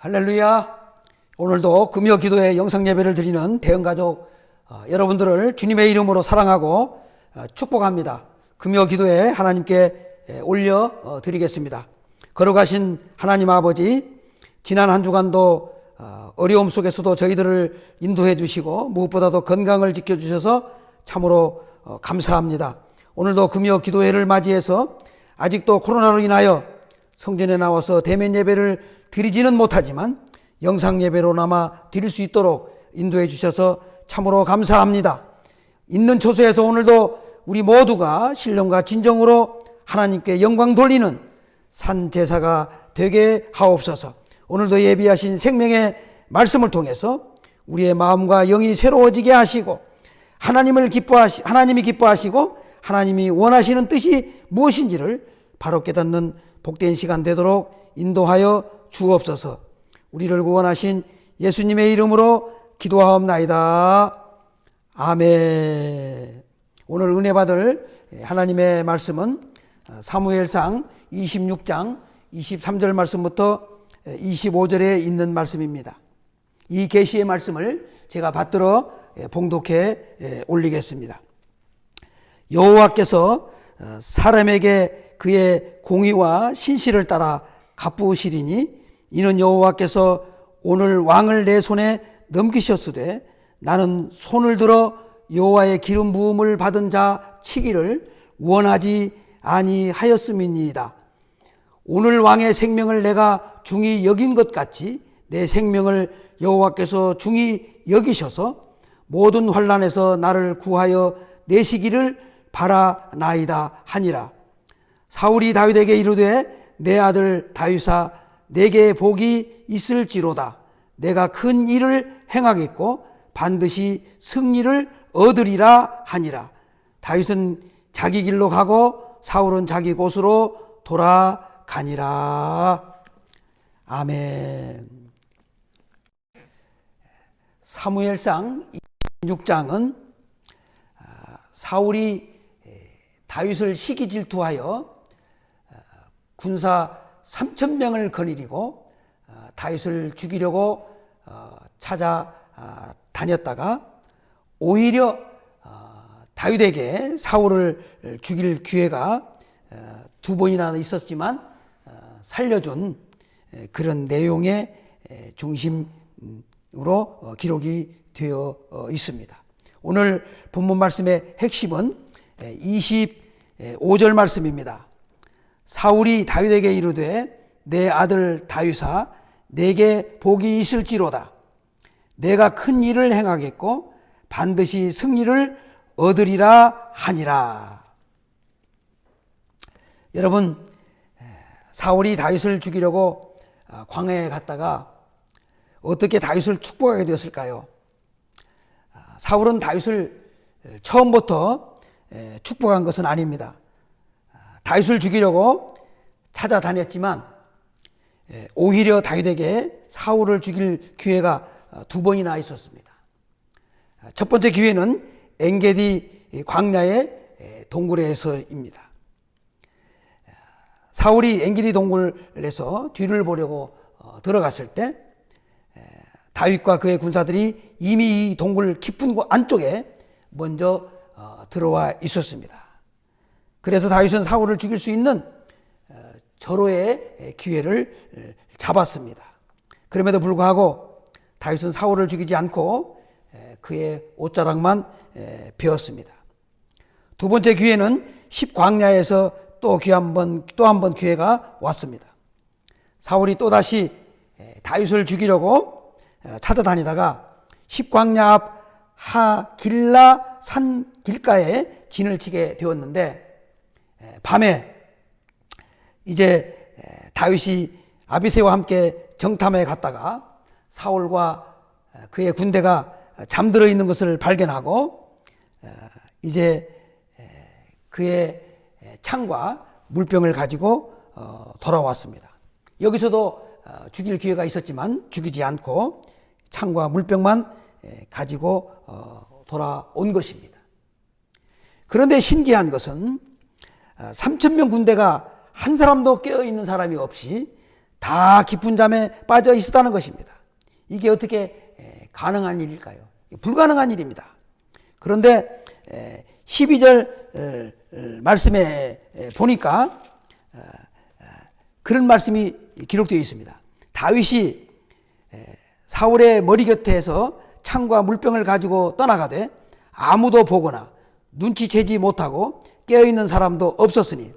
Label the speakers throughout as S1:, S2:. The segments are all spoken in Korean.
S1: 할렐루야. 오늘도 금요 기도회 영상 예배를 드리는 대형가족 여러분들을 주님의 이름으로 사랑하고 축복합니다. 금요 기도회 하나님께 올려 드리겠습니다. 거룩하신 하나님 아버지, 지난 한 주간도 어려움 속에서도 저희들을 인도해 주시고 무엇보다도 건강을 지켜주셔서 참으로 감사합니다. 오늘도 금요 기도회를 맞이해서 아직도 코로나로 인하여 성전에 나와서 대면 예배를 드리지는 못하지만 영상 예배로나마 드릴 수 있도록 인도해 주셔서 참으로 감사합니다. 있는 처소에서 오늘도 우리 모두가 신령과 진정으로 하나님께 영광 돌리는 산 제사가 되게 하옵소서. 오늘도 예비하신 생명의 말씀을 통해서 우리의 마음과 영이 새로워지게 하시고 하나님이 기뻐하시고 하나님이 원하시는 뜻이 무엇인지를 바로 깨닫는 복된 시간 되도록 인도하여 주옵소서. 우리를 구원하신 예수님의 이름으로 기도하옵나이다. 아멘. 오늘 은혜 받을 하나님의 말씀은 사무엘상 26장 23절 말씀부터 25절에 있는 말씀입니다. 이 계시의 말씀을 제가 받들어 봉독해 올리겠습니다. 여호와께서 사람에게 그의 공의와 신실을 따라 갚으시리니 이는 여호와께서 오늘 왕을 내 손에 넘기셨으되 나는 손을 들어 여호와의 기름 부음을 받은 자 치기를 원하지 아니하였음이니이다. 오늘 왕의 생명을 내가 중히 여긴 것 같이 내 생명을 여호와께서 중히 여기셔서 모든 환난에서 나를 구하여 내시기를 바라나이다 하니라. 사울이 다윗에게 이르되 내 아들 다윗아 내게 복이 있을지로다. 내가 큰 일을 행하겠고 반드시 승리를 얻으리라 하니라. 다윗은 자기 길로 가고 사울은 자기 곳으로 돌아가니라. 아멘. 사무엘상 26장은 사울이 다윗을 시기 질투하여 군사 3,000명을 거느리고 다윗을 죽이려고 찾아다녔다가 오히려 다윗에게 사울을 죽일 기회가 두 번이나 있었지만 살려준 그런 내용의 중심으로 기록이 되어 있습니다. 오늘 본문 말씀의 핵심은 25절 말씀입니다. 사울이 다윗에게 이르되 내 아들 다윗아 내게 복이 있을지로다. 내가 큰 일을 행하겠고 반드시 승리를 얻으리라 하니라. 여러분, 사울이 다윗을 죽이려고 광야에 갔다가 어떻게 다윗을 축복하게 되었을까요? 사울은 다윗을 처음부터 축복한 것은 아닙니다. 다윗을 죽이려고 찾아다녔지만 오히려 다윗에게 사울을 죽일 기회가 두 번이나 있었습니다. 첫 번째 기회는 엔게디 광야의 동굴에서입니다. 사울이 엔게디 동굴에서 뒤를 보려고 들어갔을 때 다윗과 그의 군사들이 이미 이 동굴 깊은 곳 안쪽에 먼저 들어와 있었습니다. 그래서 다윗은 사울을 죽일 수 있는 절호의 기회를 잡았습니다. 그럼에도 불구하고 다윗은 사울을 죽이지 않고 그의 옷자락만 베었습니다. 두 번째 기회는 십광야에서 또 한 번 기회가 왔습니다. 사울이 또다시 다윗을 죽이려고 찾아다니다가 십광야 앞 하길라 산 길가에 진을 치게 되었는데 밤에 이제 다윗이 아비새와 함께 정탐에 갔다가 사울과 그의 군대가 잠들어 있는 것을 발견하고 이제 그의 창과 물병을 가지고 돌아왔습니다. 여기서도 죽일 기회가 있었지만 죽이지 않고 창과 물병만 가지고 돌아온 것입니다. 그런데 신기한 것은 3,000명 군대가 한 사람도 깨어있는 사람이 없이 다 깊은 잠에 빠져 있었다는 것입니다. 이게 어떻게 가능한 일일까요? 불가능한 일입니다. 그런데 12절 말씀에 보니까 그런 말씀이 기록되어 있습니다. 다윗이 사울의 머리 곁에서 창과 물병을 가지고 떠나가되 아무도 보거나 눈치채지 못하고 깨어있는 사람도 없었으니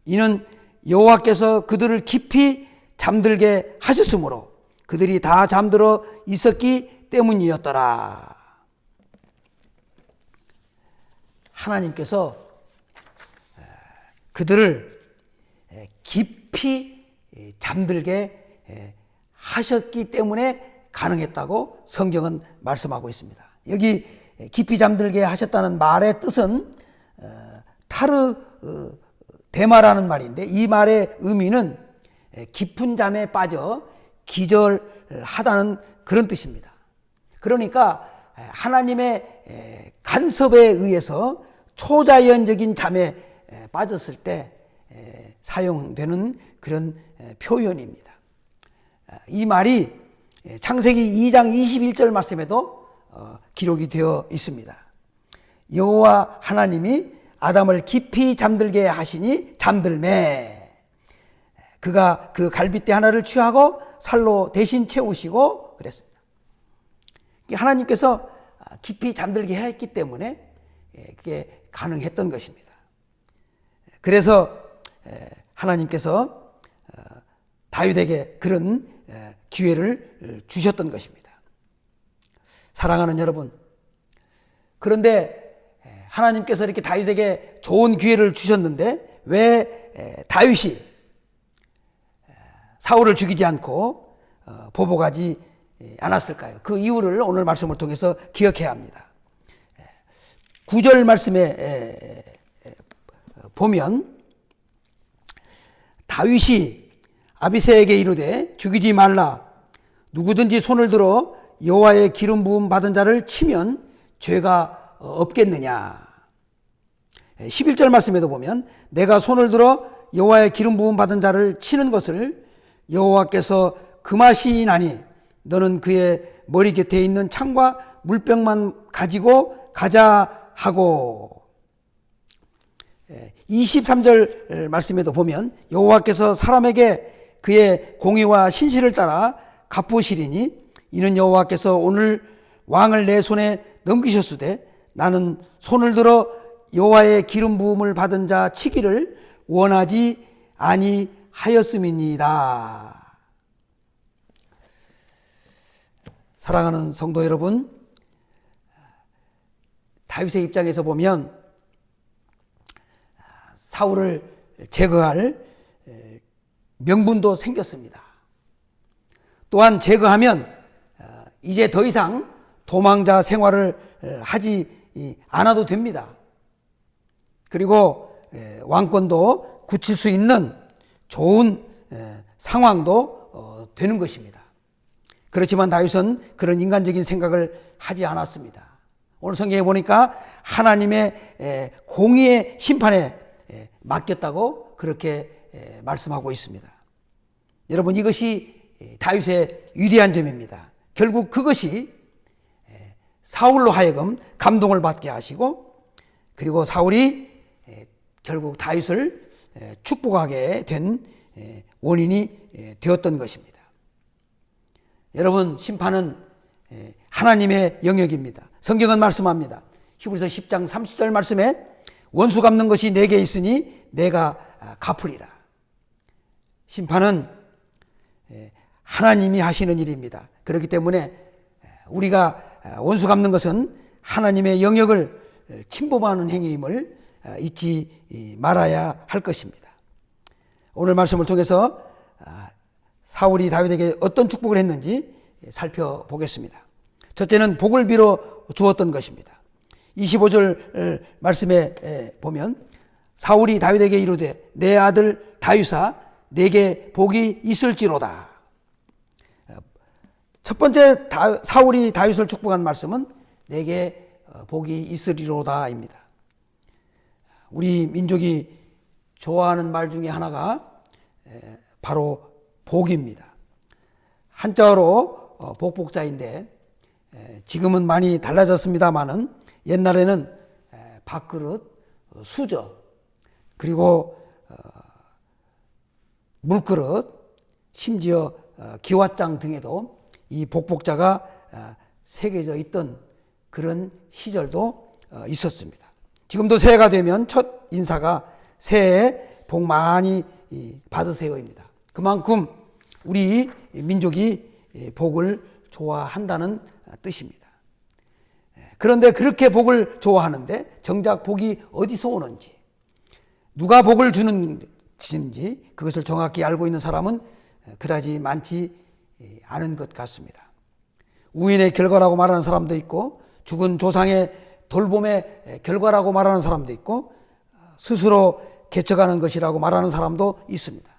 S1: 이는 여호와께서 그들을 깊이 잠들게 하셨으므로 그들이 다 잠들어 있었기 때문이었더라. 하나님께서 그들을 깊이 잠들게 하셨기 때문에 가능했다고 성경은 말씀하고 있습니다. 여기 깊이 잠들게 하셨다는 말의 뜻은 타르 데마라는 말인데, 이 말의 의미는 깊은 잠에 빠져 기절하다는 그런 뜻입니다. 그러니까 하나님의 간섭에 의해서 초자연적인 잠에 빠졌을 때 사용되는 그런 표현입니다. 이 말이 창세기 2장 21절 말씀에도 기록이 되어 있습니다. 여호와 하나님이 아담을 깊이 잠들게 하시니 잠들매 그가 그 갈빗대 하나를 취하고 살로 대신 채우시고 그랬습니다. 하나님께서 깊이 잠들게 했기 때문에 그게 가능했던 것입니다. 그래서 하나님께서 다윗에게 그런 기회를 주셨던 것입니다. 사랑하는 여러분, 그런데 하나님께서 이렇게 다윗에게 좋은 기회를 주셨는데 왜 다윗이 사울을 죽이지 않고 보복하지 않았을까요? 그 이유를 오늘 말씀을 통해서 기억해야 합니다. 9절 말씀에 보면 다윗이 아비새에게 이르되 죽이지 말라. 누구든지 손을 들어 여호와의 기름 부음 받은 자를 치면 죄가 없겠느냐. 11절 말씀에도 보면 내가 손을 들어 여호와의 기름 부음 받은 자를 치는 것을 여호와께서 금하시나니 너는 그의 머리 곁에 있는 창과 물병만 가지고 가자 하고, 23절 말씀에도 보면 여호와께서 사람에게 그의 공의와 신실을 따라 갚으시리니 이는 여호와께서 오늘 왕을 내 손에 넘기셨으되 나는 손을 들어 여호와의 기름 부음을 받은 자 치기를 원하지 아니하였음이니이다. 사랑하는 성도 여러분, 다윗의 입장에서 보면 사울을 제거할 명분도 생겼습니다. 또한 제거하면 이제 더 이상 도망자 생활을 하지 않아도 됩니다. 그리고 왕권도 굳힐 수 있는 좋은 상황도 되는 것입니다. 그렇지만 다윗은 그런 인간적인 생각을 하지 않았습니다. 오늘 성경에 보니까 하나님의 공의의 심판에 맡겼다고 그렇게 말씀하고 있습니다. 여러분, 이것이 다윗의 위대한 점입니다. 결국 그것이 사울로 하여금 감동을 받게 하시고, 그리고 사울이 결국 다윗을 축복하게 된 원인이 되었던 것입니다. 여러분, 심판은 하나님의 영역입니다. 성경은 말씀합니다. 히브리서 10장 30절 말씀에 원수 갚는 것이 내게 있으니 내가 갚으리라. 심판은 하나님이 하시는 일입니다. 그렇기 때문에 우리가 원수 갚는 것은 하나님의 영역을 침범하는 행위임을 잊지 말아야 할 것입니다. 오늘 말씀을 통해서 사울이 다윗에게 어떤 축복을 했는지 살펴보겠습니다. 첫째는 복을 빌어 주었던 것입니다. 25절 말씀에 보면 사울이 다윗에게 이르되 내 아들 다윗아 내게 복이 있을지로다. 첫 번째 사울이 다윗을 축복한 말씀은 내게 복이 있으리로다입니다. 우리 민족이 좋아하는 말 중에 하나가 바로 복입니다. 한자어로 복복자인데 지금은 많이 달라졌습니다마는 옛날에는 밥그릇, 수저, 그리고 물그릇, 심지어 기와장 등에도 이 복복자가 새겨져 있던 그런 시절도 있었습니다. 지금도 새해가 되면 첫 인사가 새해 복 많이 받으세요입니다. 그만큼 우리 민족이 복을 좋아한다는 뜻입니다. 그런데 그렇게 복을 좋아하는데 정작 복이 어디서 오는지, 누가 복을 주는지 그것을 정확히 알고 있는 사람은 그다지 많지 않은 것 같습니다. 우인의 결과라고 말하는 사람도 있고, 죽은 조상의 돌봄의 결과라고 말하는 사람도 있고, 스스로 개척하는 것이라고 말하는 사람도 있습니다.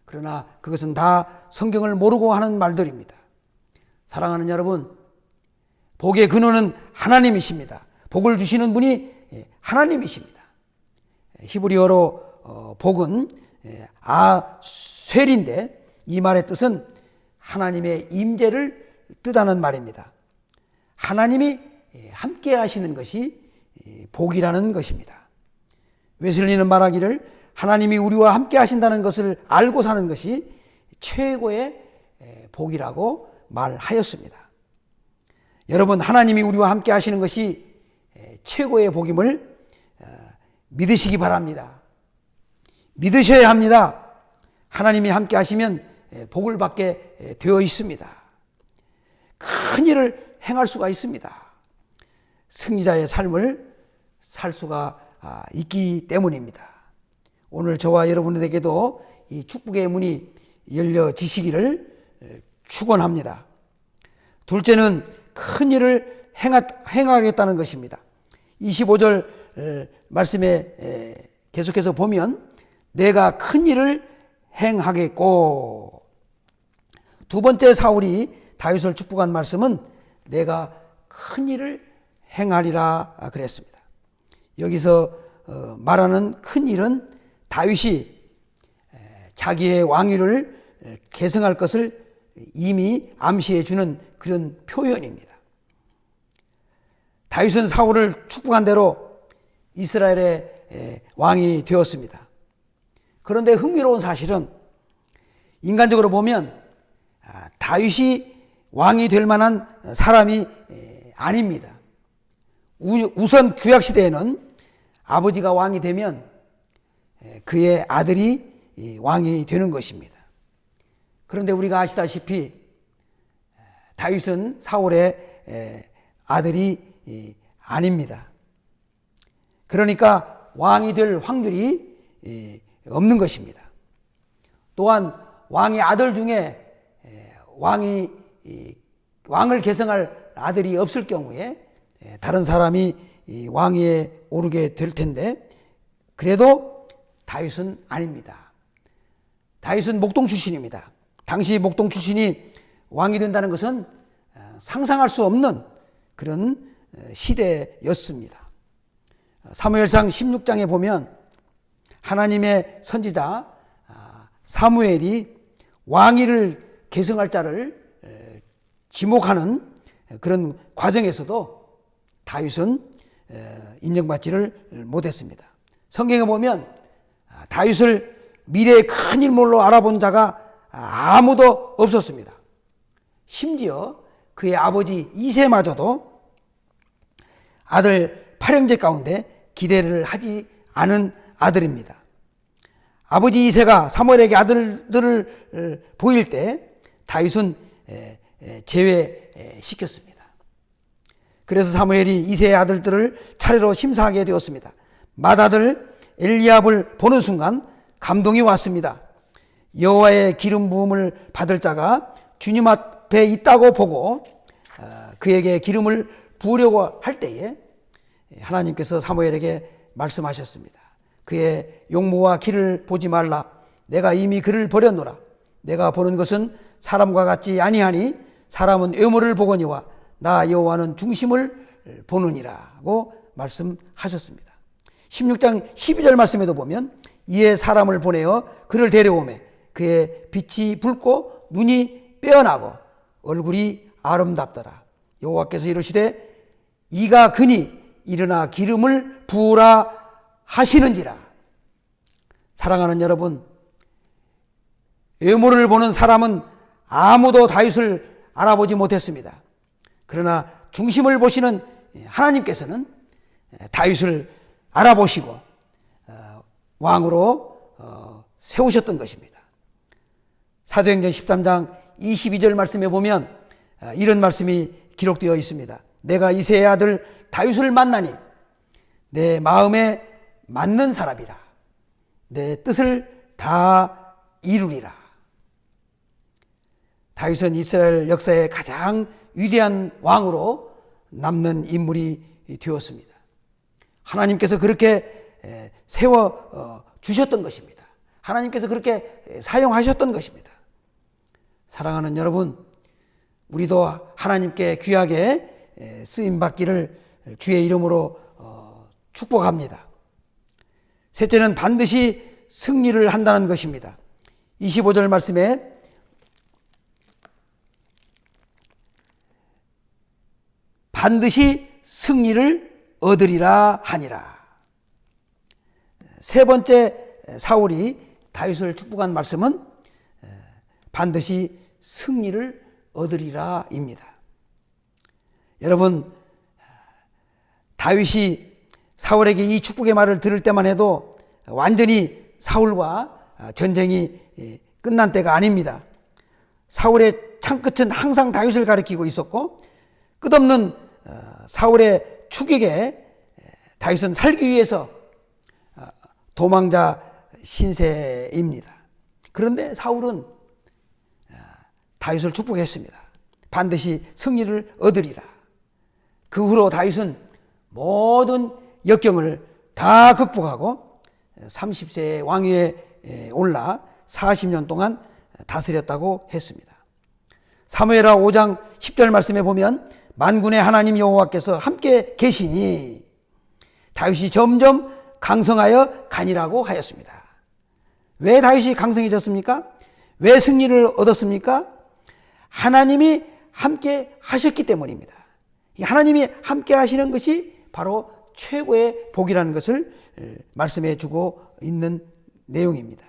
S1: 그러나 그것은 다 성경을 모르고 하는 말들입니다. 사랑하는 여러분, 복의 근원은 하나님이십니다. 복을 주시는 분이 하나님이십니다. 히브리어로 복은 아쇠인데 이 말의 뜻은 하나님의 임재를 뜻하는 말입니다. 하나님이 함께 하시는 것이 복이라는 것입니다. 웨슬리는 말하기를 하나님이 우리와 함께 하신다는 것을 알고 사는 것이 최고의 복이라고 말하였습니다. 여러분, 하나님이 우리와 함께 하시는 것이 최고의 복임을 믿으시기 바랍니다. 믿으셔야 합니다. 하나님이 함께 하시면 복을 받게 되어 있습니다. 큰 일을 행할 수가 있습니다. 승리자의 삶을 살 수가 있기 때문입니다. 오늘 저와 여러분에게도 이 축복의 문이 열려지시기를 축원합니다. 둘째는 큰 일을 행하겠다는 것입니다. 25절 말씀에 계속해서 보면 내가 큰 일을 행하겠고, 두 번째 사울이 다윗을 축복한 말씀은 내가 큰 일을 행하리라 그랬습니다. 여기서 말하는 큰 일은 다윗이 자기의 왕위를 계승할 것을 이미 암시해 주는 그런 표현입니다. 다윗은 사울을 축복한 대로 이스라엘의 왕이 되었습니다. 그런데 흥미로운 사실은 인간적으로 보면 다윗이 왕이 될 만한 사람이 아닙니다. 우선 구약시대에는 아버지가 왕이 되면 그의 아들이 왕이 되는 것입니다. 그런데 우리가 아시다시피 다윗은 사울의 아들이 아닙니다. 그러니까 왕이 될 확률이 없는 것입니다. 또한 왕의 아들 중에 왕을 계승할 아들이 없을 경우에 다른 사람이 왕위에 오르게 될 텐데, 그래도 다윗은 아닙니다. 다윗은 목동 출신입니다. 당시 목동 출신이 왕이 된다는 것은 상상할 수 없는 그런 시대였습니다. 사무엘상 16장에 보면 하나님의 선지자 사무엘이 왕위를 계승할 자를 지목하는 그런 과정에서도 다윗은 인정받지를 못했습니다. 성경에 보면 다윗을 미래의 큰 인물로 알아본 자가 아무도 없었습니다. 심지어 그의 아버지 이새마저도 아들 8형제 가운데 기대를 하지 않은 아들입니다. 아버지 이새가 사무엘에게 아들들을 보일 때 다윗은 제외시켰습니다. 그래서 사무엘이 이새의 아들들을 차례로 심사하게 되었습니다. 맏아들 엘리압을 보는 순간 감동이 왔습니다. 여호와의 기름 부음을 받을 자가 주님 앞에 있다고 보고 그에게 기름을 부으려고 할 때에 하나님께서 사무엘에게 말씀하셨습니다. 그의 용모와 길을 보지 말라. 내가 이미 그를 버렸노라. 내가 보는 것은 사람과 같지 아니하니 사람은 외모를 보거니와 나 여호와는 중심을 보느니라고 말씀하셨습니다. 16장 12절 말씀에도 보면 이에 사람을 보내어 그를 데려오매 그의 빛이 붉고 눈이 빼어나고 얼굴이 아름답더라. 여호와께서 이르시되 이가 그니 일어나 기름을 부으라 하시는지라. 사랑하는 여러분, 외모를 보는 사람은 아무도 다윗을 알아보지 못했습니다. 그러나 중심을 보시는 하나님께서는 다윗을 알아보시고 왕으로 세우셨던 것입니다. 사도행전 13장 22절 말씀에 보면 이런 말씀이 기록되어 있습니다. 내가 이새의 아들 다윗을 만나니 내 마음에 맞는 사람이라. 내 뜻을 다 이루리라. 다윗은 이스라엘 역사의 가장 위대한 왕으로 남는 인물이 되었습니다. 하나님께서 그렇게 세워 주셨던 것입니다. 하나님께서 그렇게 사용하셨던 것입니다. 사랑하는 여러분, 우리도 하나님께 귀하게 쓰임받기를 주의 이름으로 축복합니다. 셋째는 반드시 승리를 한다는 것입니다. 25절 말씀에 반드시 승리를 얻으리라 하니라. 세 번째 사울이 다윗을 축복한 말씀은 반드시 승리를 얻으리라 입니다. 여러분, 다윗이 사울에게 이 축복의 말을 들을 때만 해도 완전히 사울과 전쟁이 끝난 때가 아닙니다. 사울의 창끝은 항상 다윗을 가리키고 있었고 끝없는 사울의 추격에 다윗은 살기 위해서 도망자 신세입니다. 그런데 사울은 다윗을 축복했습니다. 반드시 승리를 얻으리라. 그 후로 다윗은 모든 역경을 다 극복하고 30세의 왕위에 올라 40년 동안 다스렸다고 했습니다. 사무엘하 5장 10절 말씀에 보면 만군의 하나님 여호와께서 함께 계시니 다윗이 점점 강성하여 가니라고 하였습니다. 왜 다윗이 강성해졌습니까? 왜 승리를 얻었습니까? 하나님이 함께 하셨기 때문입니다. 하나님이 함께 하시는 것이 바로 최고의 복이라는 것을 말씀해 주고 있는 내용입니다.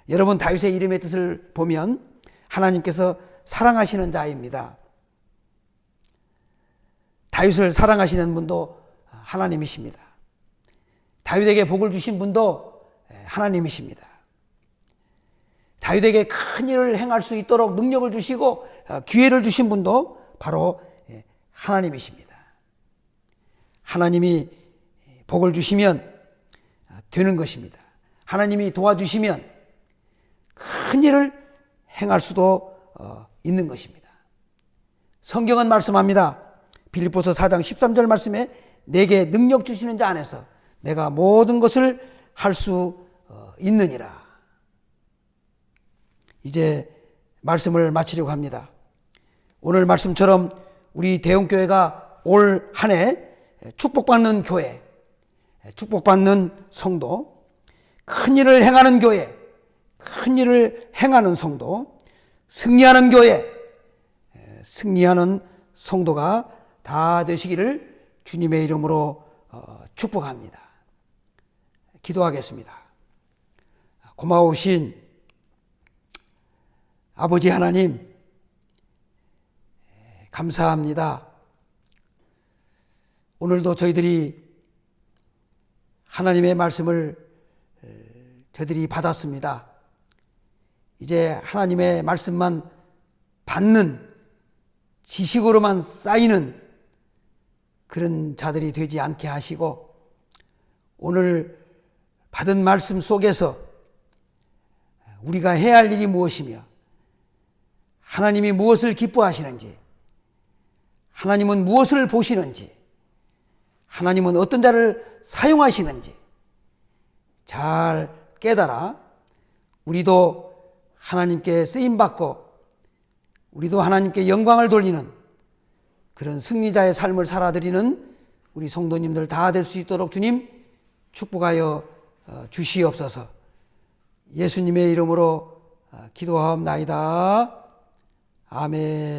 S1: 여러분, 다윗의 이름의 뜻을 보면 하나님께서 사랑하시는 자입니다. 다윗을 사랑하시는 분도 하나님이십니다. 다윗에게 복을 주신 분도 하나님이십니다. 다윗에게 큰 일을 행할 수 있도록 능력을 주시고 기회를 주신 분도 바로 하나님이십니다. 하나님이 복을 주시면 되는 것입니다. 하나님이 도와주시면 큰 일을 행할 수도 있는 것입니다. 성경은 말씀합니다. 빌립보서 4장 13절 말씀에 내게 능력 주시는 자 안에서 내가 모든 것을 할 수 있느니라. 이제 말씀을 마치려고 합니다. 오늘 말씀처럼 우리 대형교회가 올 한 해 축복받는 교회, 축복받는 성도, 큰 일을 행하는 교회, 큰 일을 행하는 성도, 승리하는 교회, 승리하는 성도가 다 되시기를 주님의 이름으로 축복합니다. 기도하겠습니다. 고마우신 아버지 하나님, 감사합니다. 오늘도 저희들이 하나님의 말씀을 저희들이 받았습니다. 이제 하나님의 말씀만 받는, 지식으로만 쌓이는 그런 자들이 되지 않게 하시고 오늘 받은 말씀 속에서 우리가 해야 할 일이 무엇이며 하나님이 무엇을 기뻐하시는지, 하나님은 무엇을 보시는지, 하나님은 어떤 자를 사용하시는지 잘 깨달아 우리도 하나님께 쓰임받고 우리도 하나님께 영광을 돌리는 그런 승리자의 삶을 살아드리는 우리 성도님들 다 될 수 있도록 주님 축복하여 주시옵소서. 예수님의 이름으로 기도하옵나이다. 아멘.